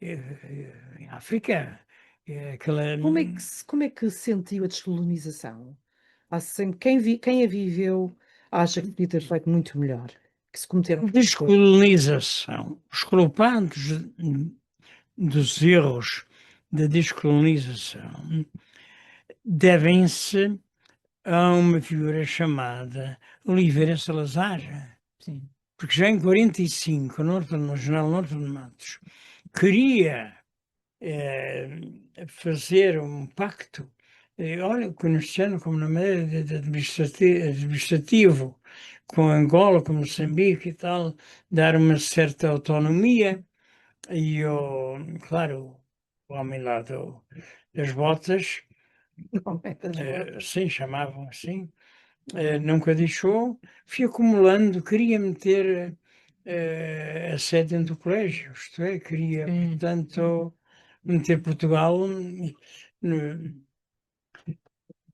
em África. Como é que sentiu a descolonização? Há sempre, quem a viveu acha que podia ter feito muito melhor, que se cometeram muitas coisas. Descolonização. Os culpados dos erros da descolonização devem-se a uma figura chamada Oliveira Salazar, Sim. porque já em 45, o general Norton de Matos queria fazer um pacto, olha, conhecendo como na maneira de administrativo, com Angola, com Moçambique e tal, dar uma certa autonomia, e claro, o homem lá das botas, sim, chamavam assim, nunca deixou, fui acumulando, queria meter a sede dentro do colégio, isto é, queria, Sim. portanto, meter Portugal,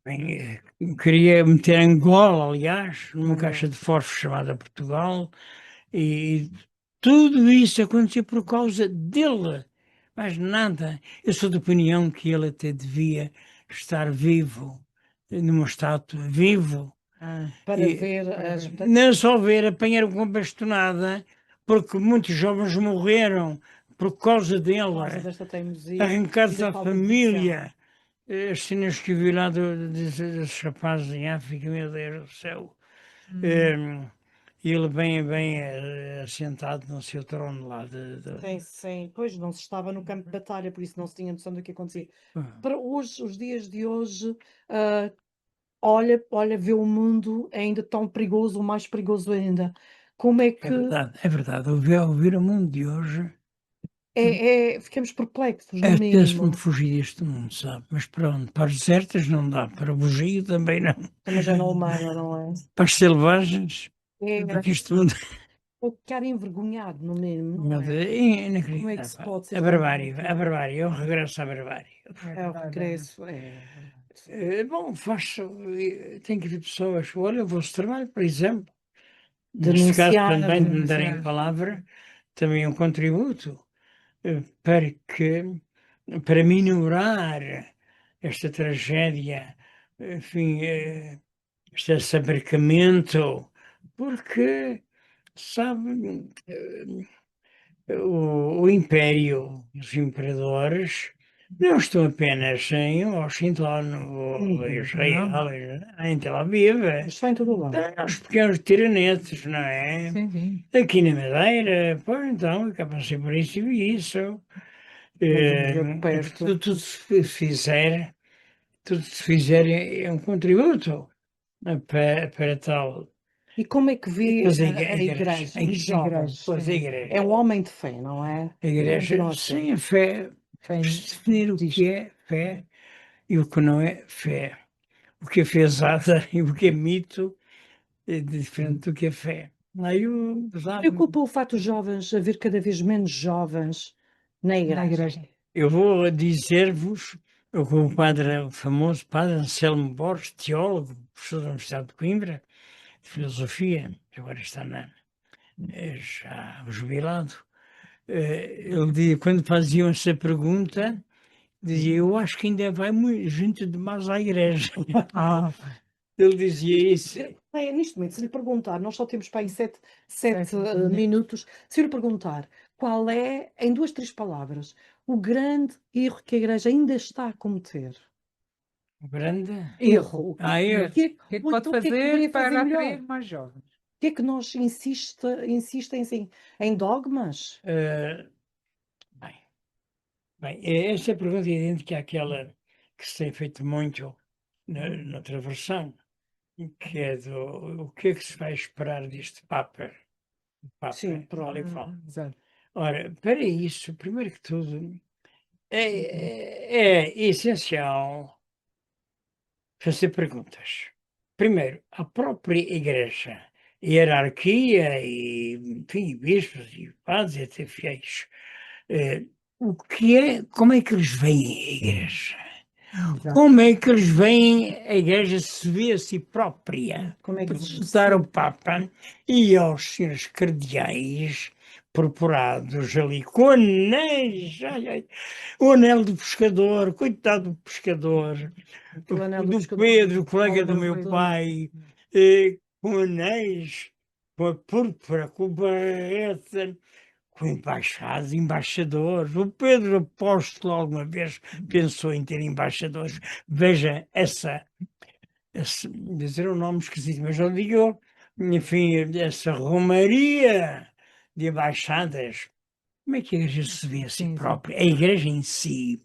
bem, queria meter Angola, aliás, numa caixa de fósforo chamada Portugal, e tudo isso aconteceu por causa dele, mais nada. Eu sou de opinião que ele até devia estar vivo, numa estátua, vivo. Para E- ver Não só ver, apanhar com bastonada, porque muitos jovens morreram por causa dele, por causa desta teimosia arrancados e da à falta de visão. família. As cenas que eu vi lá desses rapazes em África, meu Deus do céu. Ele bem assentado no seu trono lá. Sim, pois não se estava no campo de batalha, por isso não se tinha noção do que acontecia. Ah, Para hoje, os dias de hoje, olha, vê o mundo ainda tão perigoso, ou mais perigoso ainda. Como é que É verdade. Ouvir o mundo de hoje, ficamos perplexos, no apetece-me mínimo. fugir deste mundo, sabe? Mas pronto, para as desertas não dá, para o bugio também não. Também já não é humano, não é? Para as selvagens, porque este mundo Ou ficar envergonhado, no mínimo, não meu é? Deus, é Como é que se inacreditável. pode ser A tão barbárie, permitido? a barbárie, eu regresso à barbárie. É o regresso, Bom, tem que haver pessoas, olha, o vosso trabalho, por exemplo, neste caso denunciar, também de me darem a palavra, também é um contributo para para minorar esta tragédia, enfim, este assabracamento, porque, sabe, o Império, os imperadores, não estão apenas em Washington, ou em Israel, em Tel Aviv, está em todo o lado. tem os pequenos tiranetes, não é? Sim. Aqui na Madeira, pois então, acaba sempre por isso e isso. Perto. Tudo se fizer é um contributo para tal. E como é que vê Pois a igreja, os jovens? pois a igreja. É um homem de fé, não é? A igreja, Continua a ser. sem a fé, definir o que é fé e o que não é fé. O que é fezada e o que é mito é diferente do que é fé. Aí eu, sabe, Preocupa o facto dos jovens haver cada vez menos jovens na igreja. eu vou dizer-vos o que o famoso padre Anselmo Borges, teólogo, professor da Universidade de Coimbra, de filosofia, que agora está já jubilado, ele dizia, quando faziam essa pergunta, dizia, eu acho que ainda vai gente demais à igreja. Ele dizia isso. Neste momento, se lhe perguntar, nós só temos para aí sete Sete minutos, se lhe perguntar qual é, em duas, três palavras, o grande erro que a igreja ainda está a cometer. O grande. Erro. Eu. O que é que Ou pode então o que é que fazer deveria para fazer melhor? atrair mais jovens? O que é que nós insistem assim, em dogmas? Bem, essa pergunta é idêntica àquela que se tem feito muito noutra versão, que é o que é que se vai esperar deste Papa? Sim, Tal e pronto. qual. Exato. Ora, para isso, primeiro que tudo, é essencial fazer perguntas. Primeiro, a própria Igreja, hierarquia e, enfim, bispos e padres e até fiéis, como é que eles veem a Igreja? Como é que eles veem a Igreja se vê a si própria? Como é que Perguntar ao Papa e aos senhores cardeais purpurados ali, com anéis, ai, ai, o anel do pescador, coitado do pescador, Aquele anel do do pescador Pedro, do colega do Pedro, meu Pedro. pai, com anéis, com a púrpura, com o barrete, com embaixados, embaixadores. O Pedro Apóstolo alguma vez pensou em ter embaixadores. Veja dizer um nome esquisito, mas eu digo, enfim, essa romaria de embaixadas. Como é que a igreja se vê a si Sim, sim. própria? A igreja em si.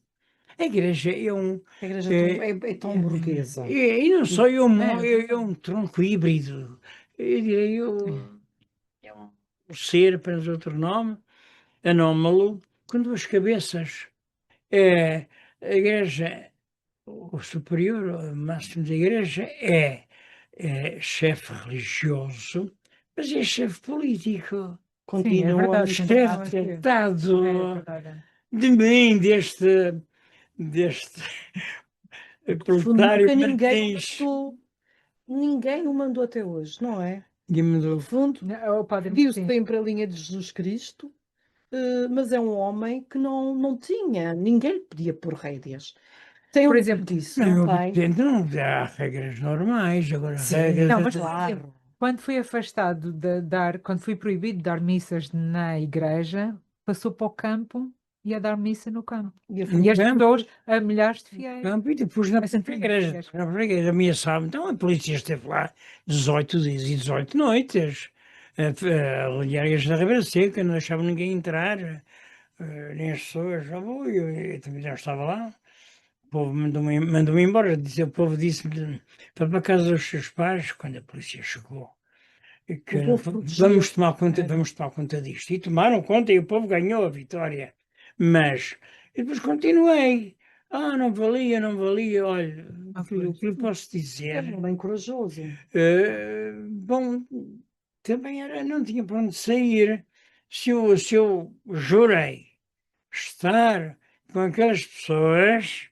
A igreja é A igreja é tão burguesa. e não só É. é um tronco híbrido. Eu direi, é um ser, para usar outro nome, anómalo, com duas cabeças. É, a igreja, o superior, o máximo da igreja é chefe religioso, mas é chefe político. Sim, é Continua verdade. a É Continua a ser. É tratado verdade. de mim, deste No fundo, proletário nunca Martins. ninguém o mandou até hoje, não é? Que me No deu- fundo, O padre, viu-se sim. sempre a linha de Jesus Cristo, mas é um homem que não tinha, ninguém lhe pedia por rédeas. Tem Por um exemplo, disse, Não, não eu tem? pretendo, não, há regras normais, agora Sim, não, regras. mas por exemplo, claro. quando foi afastado de dar, quando foi proibido de dar missas na igreja, passou para o campo e a dar missa no campo. E a No E as família, pessoas, campo, a milhares de fiéis. campo e depois na A própria centenas de igreja. fiéis. Na própria igreja ameaçava. Então a polícia esteve lá 18 dias e 18 noites. A rodear a igreja da Ribeira Seca, não deixava ninguém entrar, nem as pessoas. Eu também já estava lá. O povo mandou-me embora. O povo disse-me para a casa dos seus pais, quando a polícia chegou. E que o povo protegeu. Era. vamos tomar conta disto. E tomaram conta e o povo ganhou a vitória. Mas, e depois continuei. Não valia, não valia. Olha, o que lhe posso É dizer? um homem corajoso. Bom, também era, não tinha para onde sair. Se eu jurei estar com aquelas pessoas,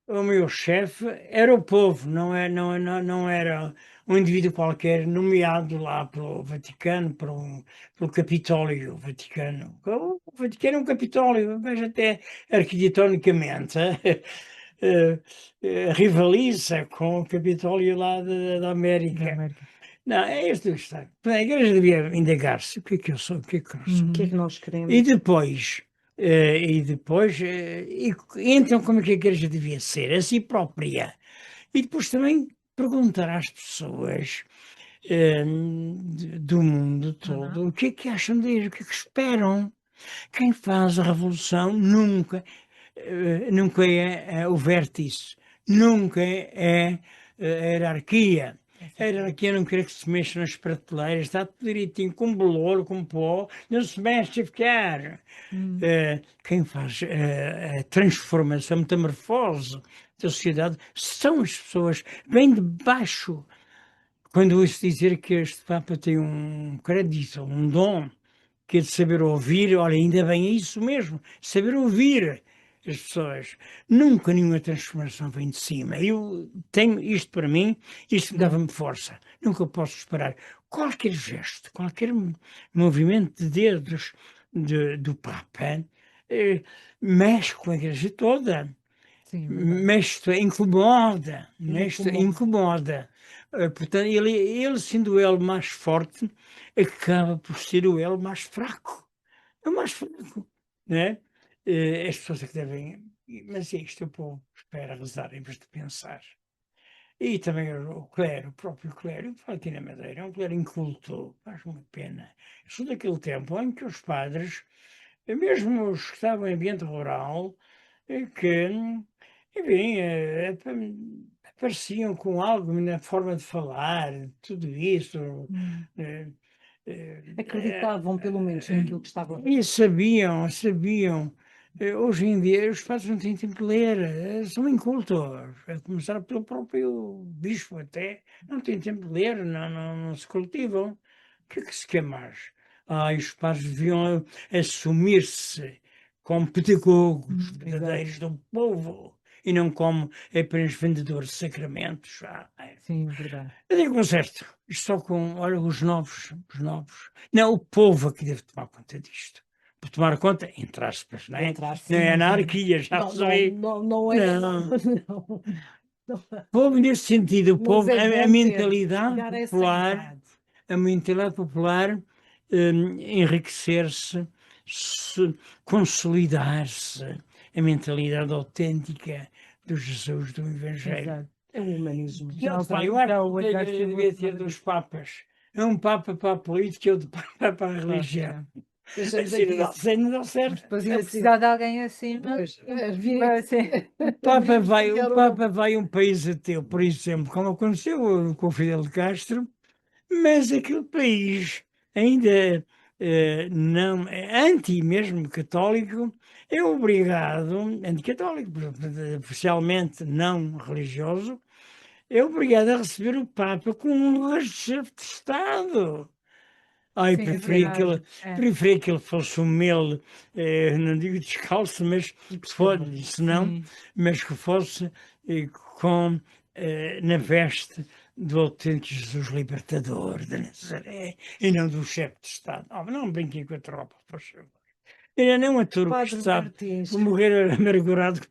o meu chefe era o povo, não era um indivíduo qualquer nomeado lá pelo Vaticano, pelo Capitólio Vaticano. O Vaticano é um Capitólio, mas até arquitetonicamente rivaliza com o Capitólio lá da Da América. América. Não, é este o que está. A igreja devia indagar-se. O que é que eu sou, o que é que eu não sou? O que é que Uhum. nós E queremos? depois, então como é que a igreja devia ser? A si própria. E depois também perguntar às pessoas do mundo todo Uhum. o que é que acham deles, o que é que esperam. Quem faz a revolução nunca é o vértice, nunca é a hierarquia. A hierarquia não quer que se mexa nas prateleiras, está tudo direitinho, com bolor, com pó, não se mexe sequer. Uhum. Quem faz a transformação, a metamorfose da sociedade são as pessoas, bem de baixo. Quando ouço dizer que este Papa tem um crédito, um dom, que é de saber ouvir, olha, ainda bem é isso mesmo, saber ouvir as pessoas. Nunca nenhuma transformação vem de cima. Eu tenho isto para mim, isto me dava-me força. Nunca posso esperar. Qualquer gesto, qualquer movimento de dedos do Papa mexe com a igreja toda. Sim, é verdade. Mexe, incomoda. Portanto, ele sendo o elo mais forte, acaba por ser o elo mais fraco. É o mais fraco, né? As pessoas é que devem. Mas é isto, o povo espera rezar em vez de pensar. E também o clero, o próprio clero, eu falo aqui na Madeira, é um clero inculto, faz uma pena. Eu sou daquele tempo em que os padres, mesmo os que estavam em ambiente rural, que, enfim, apareciam com algo na forma de falar, tudo isso. Uhum. eh, eh, Acreditavam, pelo menos, naquilo que estava. e sabiam. Hoje em dia os padres não têm tempo de ler, são incultos, a começar pelo próprio bispo até, não têm tempo de ler, não se cultivam. O que é que se quer mais? Os padres deviam assumir-se como pedagogos Exato. verdadeiros do povo e não como apenas vendedores de sacramentos. Sim, verdade. Eu digo um certo, isto só com, olha, os novos, não, o povo aqui deve tomar conta disto. Por tomar conta, entre aspas, não é? Entre aspas. Não é anarquia, já Não, percebi. não é. Não. Não. O povo, nesse sentido, o Mas povo, é a bom mentalidade chegar a essa popular, idade. a mentalidade popular, enriquecer-se, consolidar-se, a mentalidade autêntica do Jesus, do Evangelho. Exato. É o humanismo. Não, Já pá, o- eu já o acho que exército devia ter evolucionário. 2 papas. É um papa para a política e outro papa para a religião. Deixamos Assim aqui. não dá Mas certo. depois ia Assim. precisar de alguém acima. Pois, Vai ser- O Papa vai a um país ateu, por exemplo, como aconteceu com o Fidel Castro, mas aquele país ainda não é anti mesmo católico, é obrigado, anticatólico, oficialmente não religioso, é obrigado a receber o Papa como um chefe de Estado. Ai, Sim, é verdade. É. preferia que ele fosse um mel, não digo descalço, mas que fosse, isso não, Sim. mas que fosse com, na veste do autêntico Jesus libertador de Nazaré e não do chefe de Estado. Oh, não brinquem com a tropa, por favor. Ele não é turco que Padre sabe, Martins vou morrer amargurado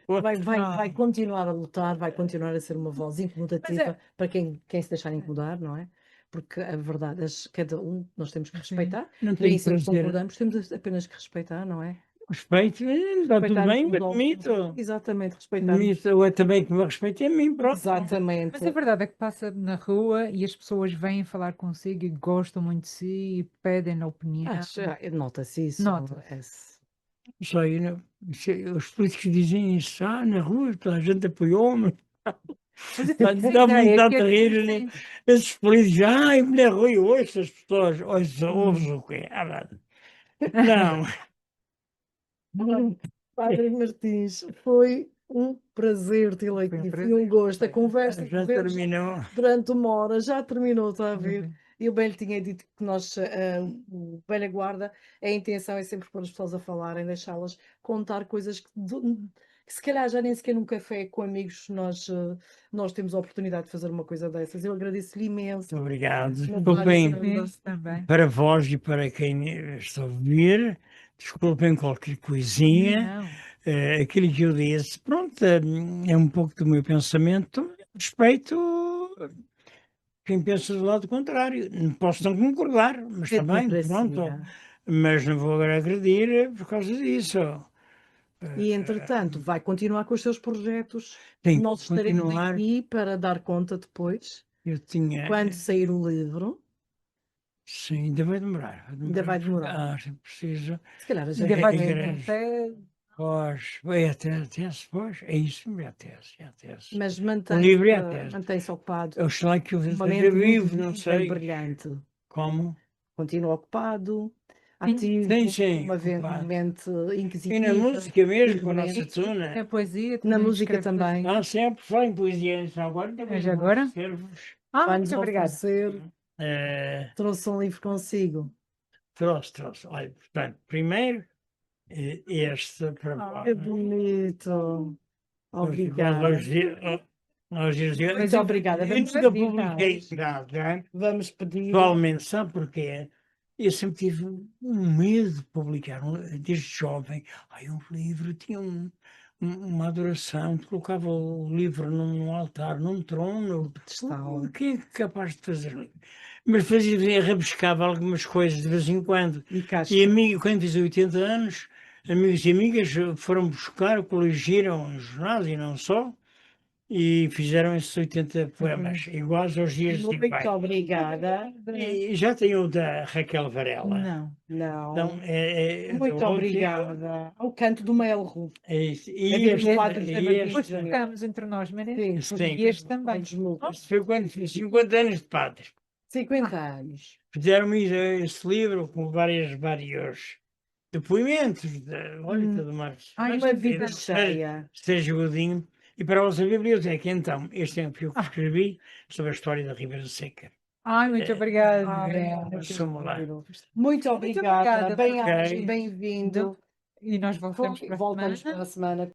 com o vai continuar a lutar, vai continuar a ser uma voz incomodativa para quem se deixar incomodar, não é? Porque a verdade, cada um, nós temos que Sim. respeitar, Não nem tenho sempre prazer. concordamos, temos apenas que respeitar, não é? Respeito, está tudo Respeitar bem, uns mas aos admito. outros. Exatamente, respeitar. Admito, eu é também que me respeito a mim, pronto. Exatamente. Mas a verdade é que passa na rua e as pessoas vêm falar consigo e gostam muito de si e pedem a opinião. Nota-se isso. Nota-se. Só aí, os políticos dizem isso, na rua toda a gente apoiou-me. Mas eu tenho Dá-me ideia vontade que de rir, né? assim, Esses políticos, ai, mulher Rui, ouça as pessoas, ouves Hum. o quê? Não, Padre Martins, foi um prazer tê-lo Foi um aqui, foi prazer. um gosto. A conversa já correu terminou. durante uma hora, já terminou, está a ver? Uhum. Eu bem lhe tinha dito que nós, o Velha Guarda, a intenção é sempre pôr as pessoas a falarem, deixá-las contar coisas que se calhar já nem sequer num café com amigos nós temos a oportunidade de fazer uma coisa dessas. Eu agradeço-lhe imenso. Muito obrigado. Não Desculpem vale Imenso também. para vós e para quem está a ouvir, desculpem qualquer coisinha. Não. Aquilo que eu disse, pronto, é um pouco do meu pensamento. Respeito quem pensa do lado contrário. Não posso não concordar, mas É também, democracia. pronto. Mas não vou agora agredir por causa disso. E, entretanto, vai continuar com os seus projetos. Tenho Nós que estaremos continuar. aqui para dar conta depois, Eu tinha. quando sair o livro. Sim, ainda vai demorar. Ainda vai demorar. Se preciso. Se calhar a Ainda gente vai é ter grande. café. Pois, vai até a tese, pois, é isso, é a tese, é a tese. Mas O livro é a tese. mantém-se ocupado. Eu sei que eu Uma esteja mente muito vivo, não viva e sei brilhante. como. Continua ocupado, Sim, ativo, sim, uma ocupado. mente E inquisitiva. na música mesmo, com a nossa irreverente. tuna. a poesia Na também música escreve também. poesia. Sempre foi em poesia, já agora também Mas vou agora? oferecer-vos. Vai-nos Muito obrigada. oferecer. eh, Trouxe um livro consigo. trouxe. Olha, portanto, primeiro, este para vós. Que bonito. Obrigada. Muito obrigada. Eu Vamos nunca pedir, publiquei nada, Vamos pedir. pessoalmente, sabe porquê? Eu sempre tive um medo de publicar, desde jovem. Um livro tinha uma adoração, colocava o livro num altar, num trono. Pedestal. Quem é capaz de fazer? Mas fazia, rabiscava algumas coisas de vez em quando. E cá E quando fiz 80 anos, amigos e amigas foram buscar, coligiram os jornais e não só, e fizeram esses 80 poemas, iguais aos dias de Muito pai. obrigada. E já tenho o da Raquel Varela. Não. Então, Não. é Muito do outro- obrigada. Ao canto do Melro. É isso. É deste quadro de Depois este, ficamos entre nós, Maria. Sim, Sim. E este também. Nossa, foi quando fiz 50 anos de padre. 50 anos. Fizeram-me esse livro com vários depoimentos. Olha, tudo mais. Ai, Uma vida Mas, cheia. Seja Godinho. E para a vossa biblioteca, então, este é o que eu escrevi sobre a história da Ribeira Seca. Ai, muito obrigada. Vamos lá. Muito obrigada. obrigada. Bem-aja Ok. e bem-vindo. E nós voltamos para a Voltamos semana. para a semana.